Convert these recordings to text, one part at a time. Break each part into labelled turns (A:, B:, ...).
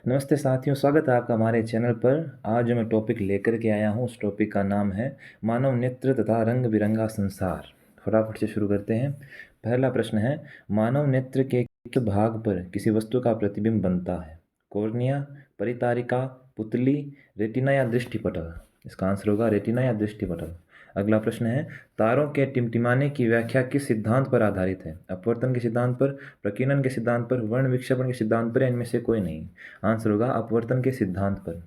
A: नमस्ते साथियों, स्वागत है आपका हमारे चैनल पर। आज जो मैं टॉपिक लेकर के आया हूँ उस टॉपिक का नाम है मानव नेत्र तथा रंग बिरंगा संसार। फटाफट से शुरू करते हैं। पहला प्रश्न है, मानव नेत्र के किस भाग पर किसी वस्तु का प्रतिबिंब बनता है? कॉर्निया, परितारिका, पुतली, रेटिना या दृष्टिपटल? इसका आंसर होगा रेटिना या दृष्टिपटल। अगला प्रश्न है, तारों के टिमटिमाने की व्याख्या किस सिद्धांत पर आधारित है? अपवर्तन के सिद्धांत पर, प्रकीर्णन के सिद्धांत पर, वर्ण विक्षेपण के सिद्धांत पर, या इनमें से कोई नहीं? आंसर होगा अपवर्तन के सिद्धांत पर।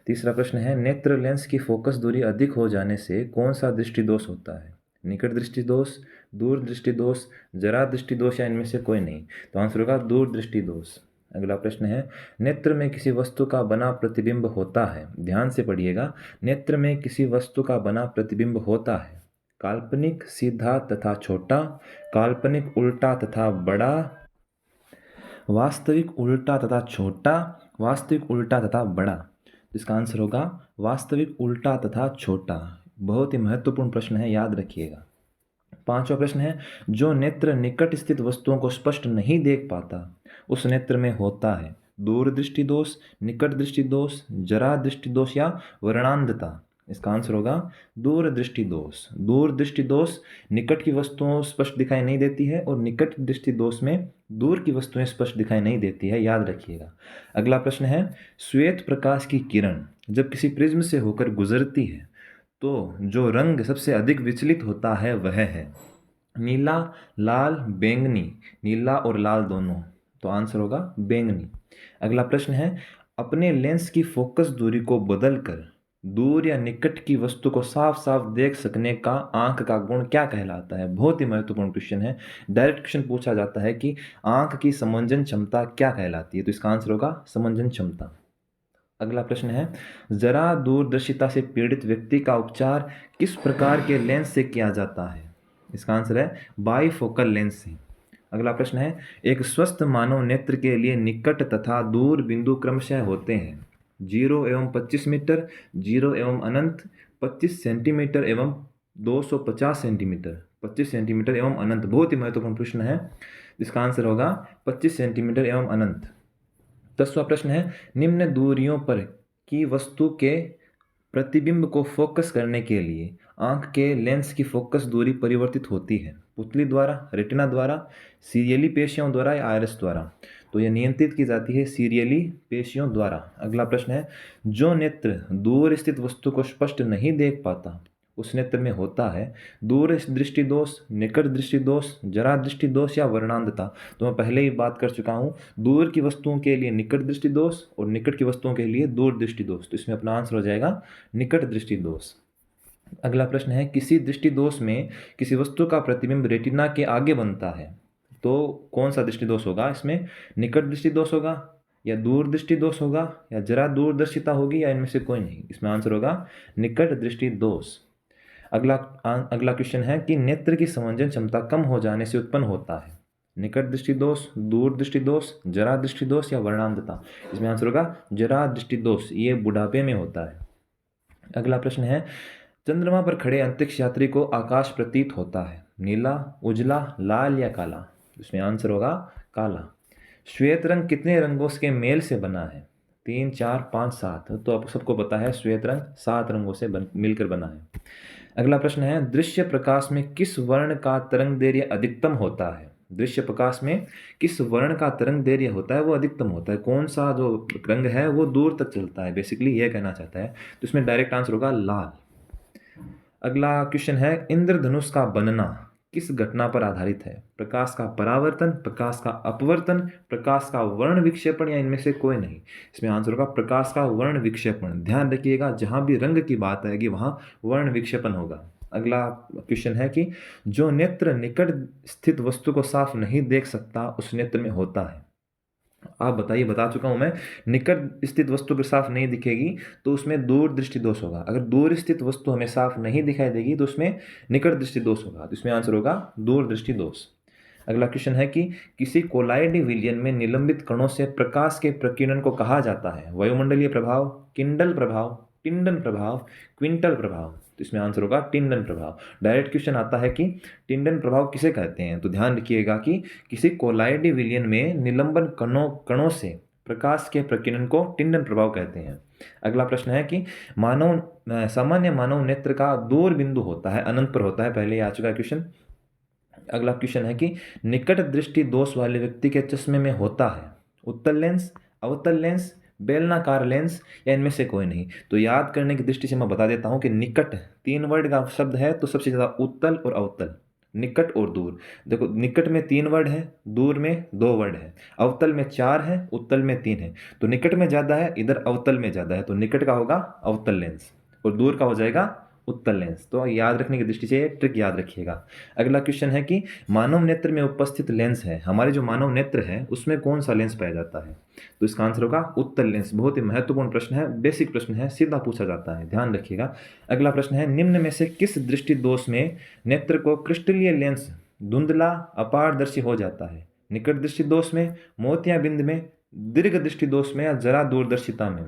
A: तीसरा प्रश्न है, नेत्र लेंस की फोकस दूरी अधिक हो जाने से कौन सा दृष्टि दोष होता है? निकट दृष्टि दोष, दूर दृष्टि दोष, जरा दृष्टि दोष, या इनमें से कोई नहीं? तो आंसर होगा दूर दृष्टि दोष। अगला प्रश्न है, नेत्र में किसी वस्तु का बना प्रतिबिंब होता है। ध्यान से पढ़िएगा, नेत्र में किसी वस्तु का बना प्रतिबिंब होता है। काल्पनिक सीधा तथा छोटा, काल्पनिक उल्टा तथा बड़ा, वास्तविक उल्टा तथा छोटा, वास्तविक उल्टा तथा बड़ा। इसका आंसर होगा वास्तविक उल्टा तथा छोटा। बहुत ही महत्वपूर्ण प्रश्न है, याद रखिएगा। पांचवा प्रश्न है, जो नेत्र निकट स्थित वस्तुओं को स्पष्ट नहीं देख पाता उस नेत्र में होता है दूर दृष्टि दोष, निकट दृष्टि दोष, जरा दृष्टि दोष, या वर्णांधता? इसका आंसर होगा दूर दृष्टि दोष। दूर दृष्टि दोष निकट की वस्तुओं स्पष्ट दिखाई नहीं देती है और निकट दृष्टि दोष में दूर की वस्तुएं स्पष्ट दिखाई नहीं देती है, याद रखिएगा। अगला प्रश्न है, श्वेत प्रकाश की किरण जब किसी प्रिज्म से होकर गुजरती है तो जो रंग सबसे अधिक विचलित होता है वह है नीला, लाल, बैंगनी। नीला और लाल दोनों, तो आंसर होगा बैंगनी। अगला प्रश्न है, अपने लेंस की फोकस दूरी को बदलकर दूर या निकट की वस्तु को साफ साफ देख सकने का आंख का गुण क्या कहलाता है? बहुत ही महत्वपूर्ण क्वेश्चन है। डायरेक्ट क्वेश्चन पूछा जाता है कि आंख की समंजन क्षमता क्या कहलाती है? तो इसका आंसर होगा समंजन क्षमता। अगला प्रश्न है, जरा दूरदर्शिता से पीड़ित व्यक्ति का उपचार किस प्रकार के लेंस से किया जाता है? इसका आंसर है बाईफोकल लेंस से। अगला प्रश्न है, एक स्वस्थ मानव नेत्र के लिए निकट तथा दूर बिंदु क्रमशः होते हैं 0 एवं 25 मीटर, 0 एवं अनंत, 25 सेंटीमीटर एवं 250 सेंटीमीटर। 25 सेंटीमीटर एवं अनंत बहुत ही महत्वपूर्ण प्रश्न है, इसका आंसर होगा 25 सेंटीमीटर एवं अनंत। 10वां प्रश्न है, निम्न दूरियों पर की वस्तु के प्रतिबिंब को फोकस करने के लिए आंख के लेंस की फोकस दूरी परिवर्तित होती है पुतली द्वारा, रेटिना द्वारा, सीरियली पेशियों द्वारा, या आयरस द्वारा? तो यह नियंत्रित की जाती है सीरियली पेशियों द्वारा। अगला प्रश्न है, जो नेत्र दूर स्थित वस्तु को स्पष्ट नहीं देख पाता उस नेत्र में होता है दूर दृष्टि दोष, निकट दृष्टि दोष, जरा दृष्टि दोष, या वर्णांधता? तो मैं पहले ही बात कर चुका हूँ, दूर की वस्तुओं के लिए निकट दृष्टि दोष और निकट की वस्तुओं के लिए दूर दृष्टि दोष। तो इसमें अपना आंसर हो जाएगा निकट दृष्टि दोष। अगला प्रश्न है, किसी दृष्टि दोष में किसी वस्तु का प्रतिबिंब रेटिना के आगे बनता है तो कौन सा दृष्टि दोष होगा? इसमें निकट दृष्टि दोष होगा, या दूर दृष्टि दोष होगा, या जरा दूरदर्शिता होगी, या इनमें से कोई नहीं? इसमें आंसर होगा निकट दृष्टि दोष। अगला क्वेश्चन है कि नेत्र की समंजन क्षमता कम हो जाने से उत्पन्न होता है निकट दृष्टि दोष, दूर दृष्टि दोष, जरा दृष्टि दोष, या वर्णांधता? इसमें आंसर होगा जरा दृष्टि दोष। ये बुढ़ापे में होता है। अगला प्रश्न है, चंद्रमा पर खड़े अंतरिक्ष यात्री को आकाश प्रतीत होता है नीला, उजला, लाल, या काला? इसमें आंसर होगा काला। श्वेत रंग कितने रंगों के मेल से बना है? 3, 4, 5, 7? तो आप सबको पता है श्वेत रंग 7 रंगों से मिलकर बना है। अगला प्रश्न है, दृश्य प्रकाश में किस वर्ण का तरंग दैर्घ्य अधिकतम होता है? दृश्य प्रकाश में किस वर्ण का तरंग दैर्घ्य होता है, वो अधिकतम होता है? कौन सा जो रंग है वो दूर तक चलता है, बेसिकली ये कहना चाहता है। तो इसमें डायरेक्ट आंसर होगा लाल। अगला क्वेश्चन है, इंद्रधनुष का बनना किस घटना पर आधारित है? प्रकाश का परावर्तन, प्रकाश का अपवर्तन, प्रकाश का वर्ण विक्षेपण, या इनमें से कोई नहीं? इसमें आंसर होगा प्रकाश का वर्ण विक्षेपण। ध्यान रखिएगा, जहां भी रंग की बात आएगी वहां वर्ण विक्षेपण होगा। अगला क्वेश्चन है कि जो नेत्र निकट स्थित वस्तु को साफ नहीं देख सकता उस नेत्र में होता है? आप बताइए, बता चुका हूं मैं, निकट स्थित वस्तु को साफ नहीं दिखेगी तो उसमें दूर दृष्टि दोष होगा। अगर दूर स्थित वस्तु हमें साफ नहीं दिखाई देगी तो उसमें निकट दृष्टि दोष होगा। तो इसमें आंसर होगा दूर दृष्टि दोष। अगला क्वेश्चन है कि किसी कोलाइड विलयन में निलंबित कणों से प्रकाश के प्रकीर्णन को कहा जाता है? वायुमंडलीय प्रभाव, किंडल प्रभाव, टिंडन प्रभाव, क्विंटल प्रभाव? तो इसमें आंसर होगा टिंडन प्रभाव। डायरेक्ट क्वेश्चन आता है कि टिंडन प्रभाव किसे कहते हैं? तो ध्यान रखिएगा कि किसी कोलाइड विलयन में निलंबन कणों से प्रकाश के प्रकीर्णन को टिंडन प्रभाव कहते हैं। अगला प्रश्न है कि सामान्य मानव नेत्र का दूर बिंदु होता है, अनंत पर होता है, पहले ही आ चुका क्वेश्चन। अगला क्वेश्चन है कि निकट दृष्टि दोष वाले व्यक्ति के चश्मे में होता है उत्तल लेंस, अवतल लेंस, बेलनाकार लेंस या इनमें से कोई नहीं। तो याद करने की दृष्टि से मैं बता देता हूं कि निकट 3 वर्ड का शब्द है, तो सबसे ज़्यादा उत्तल और अवतल, निकट और दूर। देखो निकट में 3 वर्ड है, दूर में 2 वर्ड है, अवतल में 4 है, उत्तल में 3 है। तो निकट में ज़्यादा है, इधर अवतल में ज़्यादा है, तो निकट का होगा अवतल लेंस और दूर का हो जाएगा उत्तल लेंस। तो याद रखने की दृष्टि से ट्रिक याद रखिएगा। अगला क्वेश्चन है कि मानव नेत्र में उपस्थित लेंस है, हमारे जो मानव नेत्र है उसमें कौन सा लेंस पाया जाता है? तो इसका आंसर होगा उत्तल लेंस। बहुत ही महत्वपूर्ण प्रश्न है, बेसिक प्रश्न है, सीधा पूछा जाता है, ध्यान रखिएगा। अगला प्रश्न है निम्न में से किस दृष्टि दोष में नेत्र को क्रिस्टलीय लेंस धुंधला अपारदर्शी हो जाता है? निकट दृष्टि दोष में, मोतियाबिंद में, दीर्घ दृष्टि दोष में या जरा दूरदर्शिता में?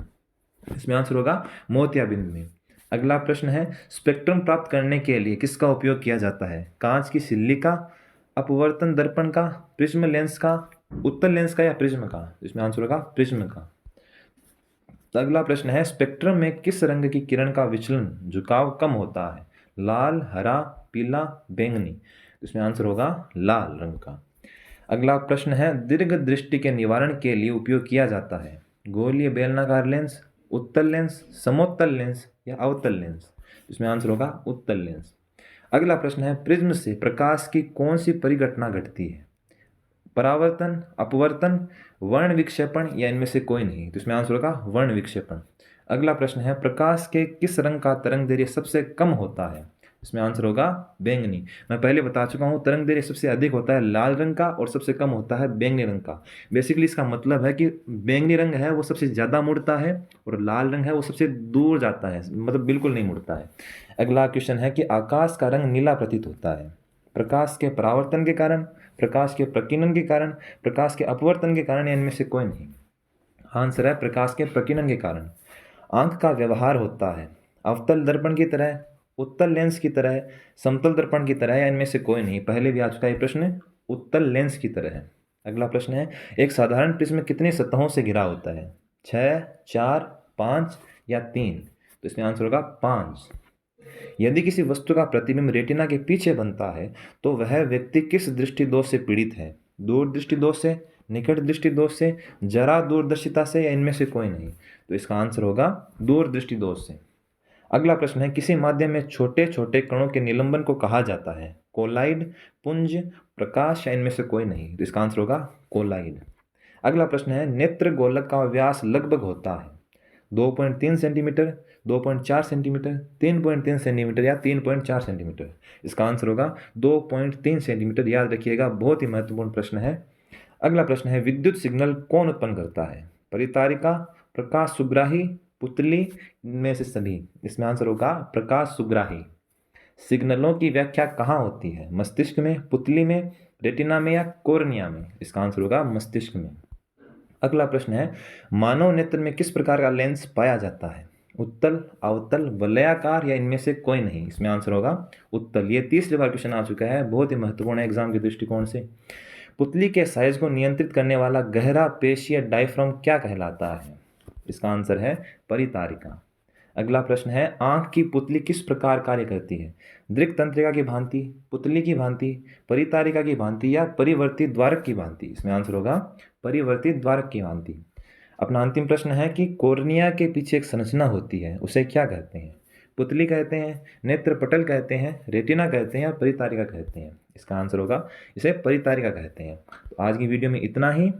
A: इसमें आंसर होगा मोतियाबिंद में। अगला प्रश्न है स्पेक्ट्रम प्राप्त करने के लिए किसका उपयोग किया जाता है? कांच की सिल्ली का, अपवर्तन दर्पण का, प्रिज्म लेंस का, उत्तल लेंस का या प्रिज्म का? इसमें आंसर होगा प्रिज्म का। अगला प्रश्न है स्पेक्ट्रम में किस रंग की किरण का विचलन झुकाव कम होता है? लाल, हरा, पीला, बैंगनी? इसमें आंसर होगा लाल रंग का। अगला प्रश्न है दीर्घ दृष्टि के निवारण के लिए उपयोग किया जाता है? गोलीय बेलनाकार लेंस, उत्तल लेंस, समोत्तल लेंस या अवतल लेंस? इसमें आंसर होगा उत्तल लेंस। अगला प्रश्न है प्रिज्म से प्रकाश की कौन सी परिघटना घटती है? परावर्तन, अपवर्तन, वर्ण विक्षेपण या इनमें से कोई नहीं? तो इसमें आंसर होगा वर्ण विक्षेपण। अगला प्रश्न है प्रकाश के किस रंग का तरंग दैर्घ्य सबसे कम होता है? इसमें आंसर होगा बैंगनी। मैं पहले बता चुका हूँ तरंग दैर्घ्य सबसे अधिक होता है लाल रंग का और सबसे कम होता है बैंगनी रंग का। बेसिकली इसका मतलब है कि बैंगनी रंग है वो सबसे ज़्यादा मुड़ता है और लाल रंग है वो सबसे दूर जाता है, मतलब बिल्कुल नहीं मुड़ता है। अगला क्वेश्चन है कि आकाश का रंग नीला प्रतीत होता है प्रकाश के परावर्तन के कारण, प्रकाश के प्रकीर्णन के कारण, प्रकाश के अपवर्तन के कारण या इनमें से कोई नहीं? आंसर है प्रकाश के प्रकीर्णन के कारण। आंख का व्यवहार होता है अवतल दर्पण की तरह, उत्तल लेंस की तरह, समतल दर्पण की तरह या इनमें से कोई नहीं? पहले भी आ चुका है प्रश्न, उत्तल लेंस की तरह है। अगला प्रश्न है एक साधारण प्रिज्म कितनी सतहों से घिरा होता है? 6, 4, 5 या 3? तो इसमें आंसर होगा 5। यदि किसी वस्तु का प्रतिबिंब रेटिना के पीछे बनता है तो वह व्यक्ति किस दृष्टि दोष से पीड़ित है? दूर दृष्टि दोष से, निकट दृष्टि दोष से, जरा दूरदर्शिता से या इनमें से कोई नहीं? तो इसका आंसर होगा दूर दृष्टि दोष से। अगला प्रश्न है किसी माध्यम में छोटे छोटे कणों के निलंबन को कहा जाता है? कोलाइड, पुंज, प्रकाश या इनमें से कोई नहीं? तो इसका आंसर होगा कोलाइड। अगला प्रश्न है नेत्र गोलक का व्यास लगभग होता है 2.3 सेंटीमीटर, 2.4 सेंटीमीटर, 3.3 सेंटीमीटर या 3.4 सेंटीमीटर? इसका आंसर होगा 2.3 सेंटीमीटर। याद रखिएगा, बहुत ही महत्वपूर्ण प्रश्न है। अगला प्रश्न है विद्युत सिग्नल कौन उत्पन्न करता है? परितारिका, प्रकाश सुग्राही, पुतली, इनमें से सभी? इसमें आंसर होगा प्रकाश सुग्राही। सिग्नलों की व्याख्या कहाँ होती है? मस्तिष्क में, पुतली में, रेटिना में या कोर्निया में? इसका आंसर होगा मस्तिष्क में। अगला प्रश्न है मानव नेत्र में किस प्रकार का लेंस पाया जाता है? उत्तल, अवतल, वलयाकार या इनमें से कोई नहीं? इसमें आंसर होगा उत्तल। ये 30 बार क्वेश्चन आ चुका है, बहुत ही महत्वपूर्ण है एग्जाम के दृष्टिकोण से। पुतली के साइज को नियंत्रित करने वाला गहरा पेशीय डायफ्राम क्या कहलाता है? इसका आंसर है परितारिका। अगला प्रश्न है आंख की पुतली किस प्रकार कार्य करती है? दृक् तंत्रिका की भांति, पुतली की भांति, परितारिका की भांति या परिवर्ती द्वारक की भांति? इसमें आंसर होगा परिवर्ती द्वारक की भांति। अपना अंतिम प्रश्न है कि कोर्निया के पीछे एक संरचना होती है, उसे क्या कहते हैं? पुतली कहते हैं, नेत्र पटल कहते हैं, रेटिना कहते हैं या परितारिका कहते हैं? इसका आंसर होगा इसे परितारिका कहते हैं। तो आज की वीडियो में इतना ही।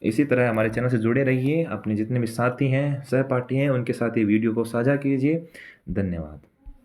A: इसी तरह हमारे चैनल से जुड़े रहिए, अपने जितने भी साथी हैं, सहपाठी हैं, उनके साथ ये वीडियो को साझा कीजिए। धन्यवाद।